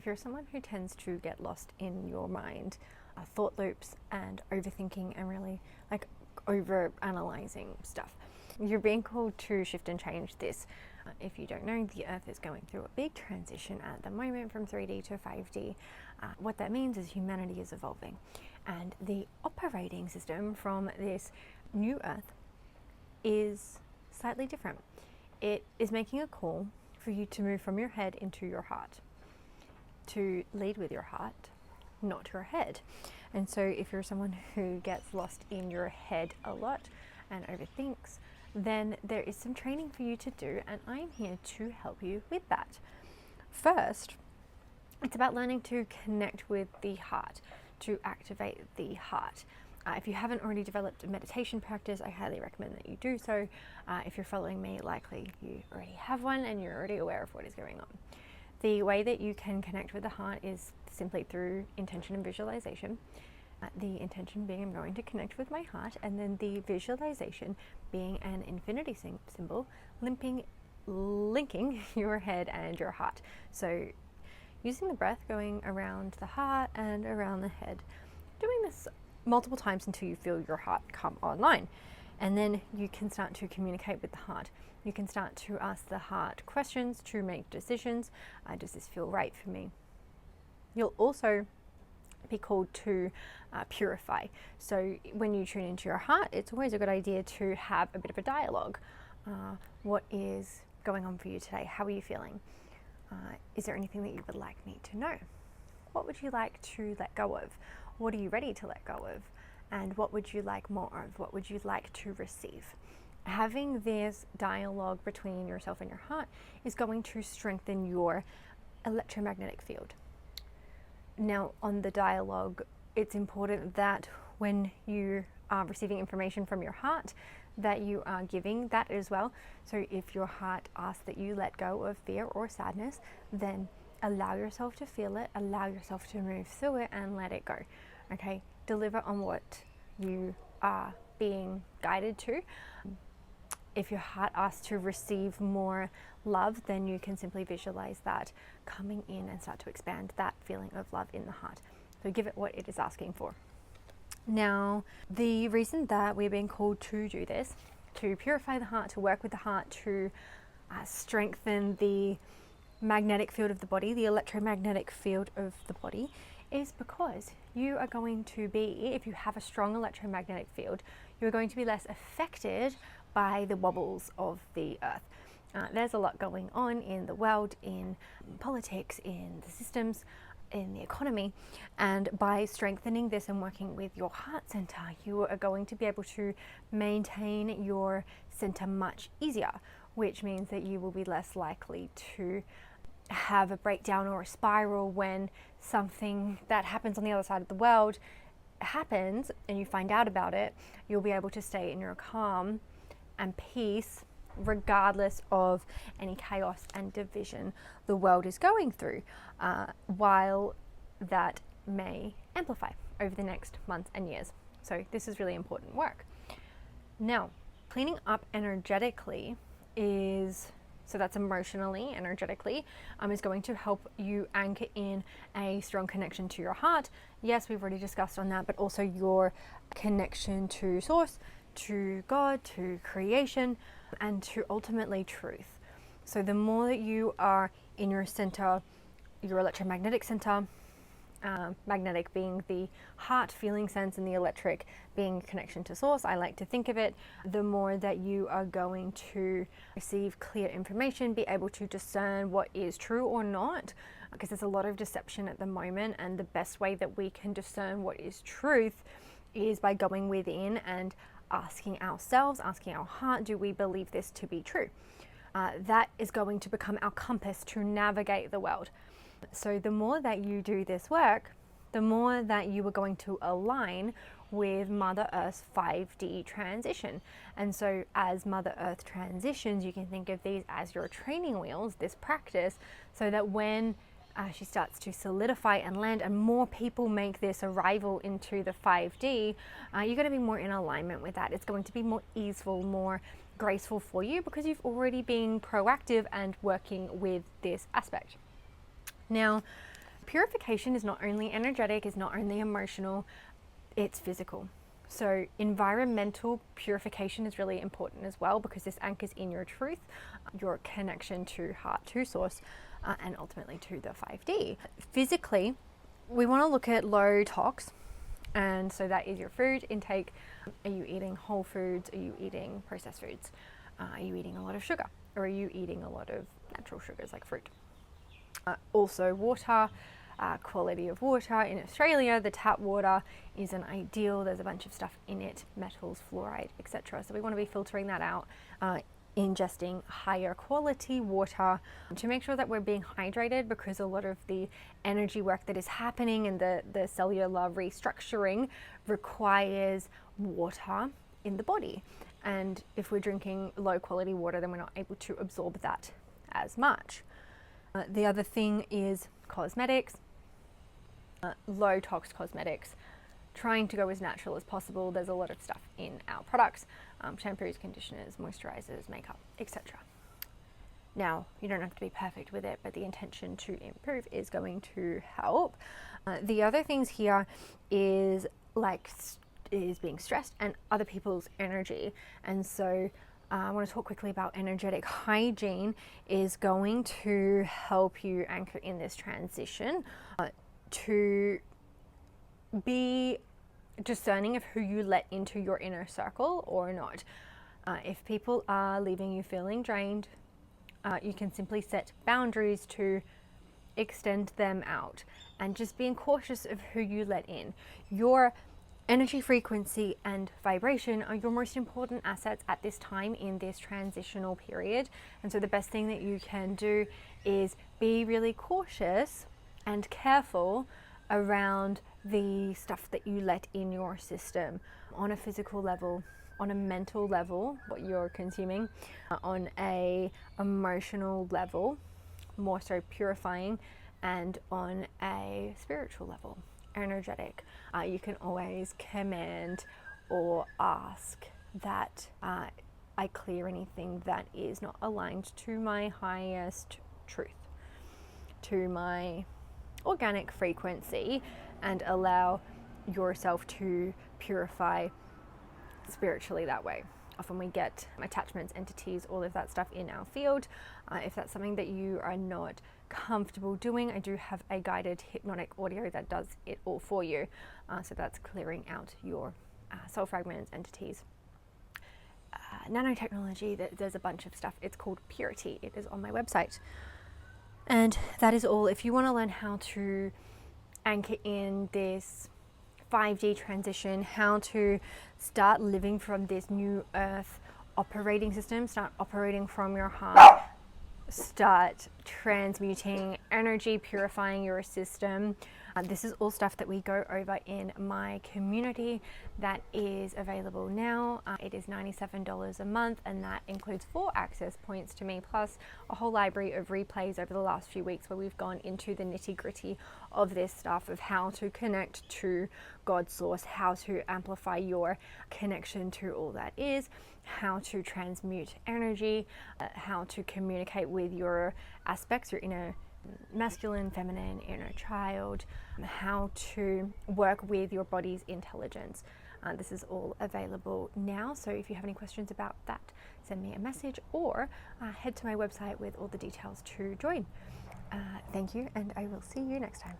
If you're someone who tends to get lost in your mind, thought loops and overthinking and really like over analyzing stuff, you're being called to shift and change this. If you don't know, the Earth is going through a big transition at the moment from 3D to 5D. What that means is humanity is evolving, and the operating system from this new Earth is slightly different. It is making a call for you to move from your head into your heart, to lead with your heart, not your head. And so if you're someone who gets lost in your head a lot and overthinks, then there is some training for you to do, and I'm here to help you with that. First, it's about learning to connect with the heart, to activate the heart. If you haven't already developed a meditation practice, I highly recommend that you do so. If you're following me, likely you already have one and you're already aware of what is going on. The way that you can connect with the heart is simply through intention and visualization. The intention being I'm going to connect with my heart, and then the visualization being an infinity symbol linking your head and your heart. So using the breath going around the heart and around the head, doing this multiple times until you feel your heart come online. And then you can start to communicate with the heart. You can start to ask the heart questions to make decisions. Does this feel right for me? You'll also be called to purify. So when you tune into your heart, it's always a good idea to have a bit of a dialogue. What is going on for you today? How are you feeling? Is there anything that you would like me to know? What would you like to let go of? What are you ready to let go of? And what would you like more of? What would you like to receive? Having this dialogue between yourself and your heart is going to strengthen your electromagnetic field. Now, on the dialogue, it's important that when you are receiving information from your heart, that you are giving that as well. So if your heart asks that you let go of fear or sadness, then allow yourself to feel it, allow yourself to move through it and let it go. Okay, deliver on what you are being guided to. If your heart asks to receive more love, then you can simply visualize that coming in and start to expand that feeling of love in the heart. So give it what it is asking for. Now, the reason that we're being called to do this, to purify the heart, to work with the heart, to strengthen the magnetic field of the body, the electromagnetic field of the body, is because you are going to be, if you have a strong electromagnetic field, you're going to be less affected by the wobbles of the earth. There's a lot going on in the world, in politics, in the systems, in the economy, and by strengthening this and working with your heart center, you are going to be able to maintain your center much easier, which means that you will be less likely to have a breakdown or a spiral when something that happens on the other side of the world happens and you find out about it. You'll be able to stay in your calm and peace regardless of any chaos and division the world is going through, while that may amplify over the next months and years. So this is really important work. Now, cleaning up energetically so that's emotionally, energetically, is going to help you anchor in a strong connection to your heart. Yes, we've already discussed on that, but also your connection to source, to God, to creation, and to ultimately truth. So the more that you are in your center, your electromagnetic center, magnetic being the heart feeling sense and the electric being connection to source, I like to think of it, the more that you are going to receive clear information, be able to discern what is true or not, because there's a lot of deception at the moment, and the best way that we can discern what is truth is by going within and asking ourselves, asking our heart, do we believe this to be true? That is going to become our compass to navigate the world. So the more that you do this work, the more that you are going to align with Mother Earth's 5D transition. And so as Mother Earth transitions, you can think of these as your training wheels, this practice, so that when she starts to solidify and land and more people make this arrival into the 5D, you're going to be more in alignment with that. It's going to be more easeful, more graceful for you because you've already been proactive and working with this aspect. Now, purification is not only energetic, is not only emotional, it's physical. So environmental purification is really important as well, because this anchors in your truth, your connection to heart, to source, and ultimately to the 5D. Physically, we want to look at low tox, and so that is your food intake. Are you eating whole foods? Are you eating processed foods? Are you eating a lot of sugar? Or are you eating a lot of natural sugars like fruit? Also water. Quality of water. In Australia, the tap water isn't ideal. There's a bunch of stuff in it, metals, fluoride, etc. So we want to be filtering that out, ingesting higher quality water to make sure that we're being hydrated, because a lot of the energy work that is happening and the cellular restructuring requires water in the body. And if we're drinking low quality water, then we're not able to absorb that as much. The other thing is cosmetics. Low tox cosmetics, trying to go as natural as possible. There's a lot of stuff in our products, shampoos, conditioners, moisturizers, makeup, etc. Now, you don't have to be perfect with it, but the intention to improve is going to help. The other things here is being stressed and other people's energy. And so I want to talk quickly about energetic hygiene is going to help you anchor in this transition, to be discerning of who you let into your inner circle or not. If people are leaving you feeling drained, you can simply set boundaries to extend them out, and just being cautious of who you let in. Your energy frequency and vibration are your most important assets at this time in this transitional period. And so the best thing that you can do is be really cautious and careful around the stuff that you let in your system, on a physical level, on a mental level, what you're consuming, on a emotional level, more so purifying, and on a spiritual level, energetic. You can always command or ask that I clear anything that is not aligned to my highest truth, to my organic frequency, and allow yourself to purify spiritually that way. Often we get attachments, entities, all of that stuff in our field. If that's something that you are not comfortable doing, I do have a guided hypnotic audio that does it all for you. So that's clearing out your soul fragments, entities, nanotechnology. There's a bunch of stuff. It's called Purity. It is on my website. And that is all. If you want to learn how to anchor in this 5D transition, how to start living from this new earth operating system, start operating from your heart, start transmuting energy, purifying your system. This is all stuff that we go over in my community that is available now. It is $97 a month, and that includes 4 access points to me, plus a whole library of replays over the last few weeks where we've gone into the nitty-gritty of this stuff, of how to connect to God's source, how to amplify your connection to all that is, how to transmute energy, how to communicate with your aspects, your inner masculine, feminine, inner child, how to work with your body's intelligence. This is all available now. So if you have any questions about that, send me a message, or head to my website with all the details to join. Thank you, and I will see you next time.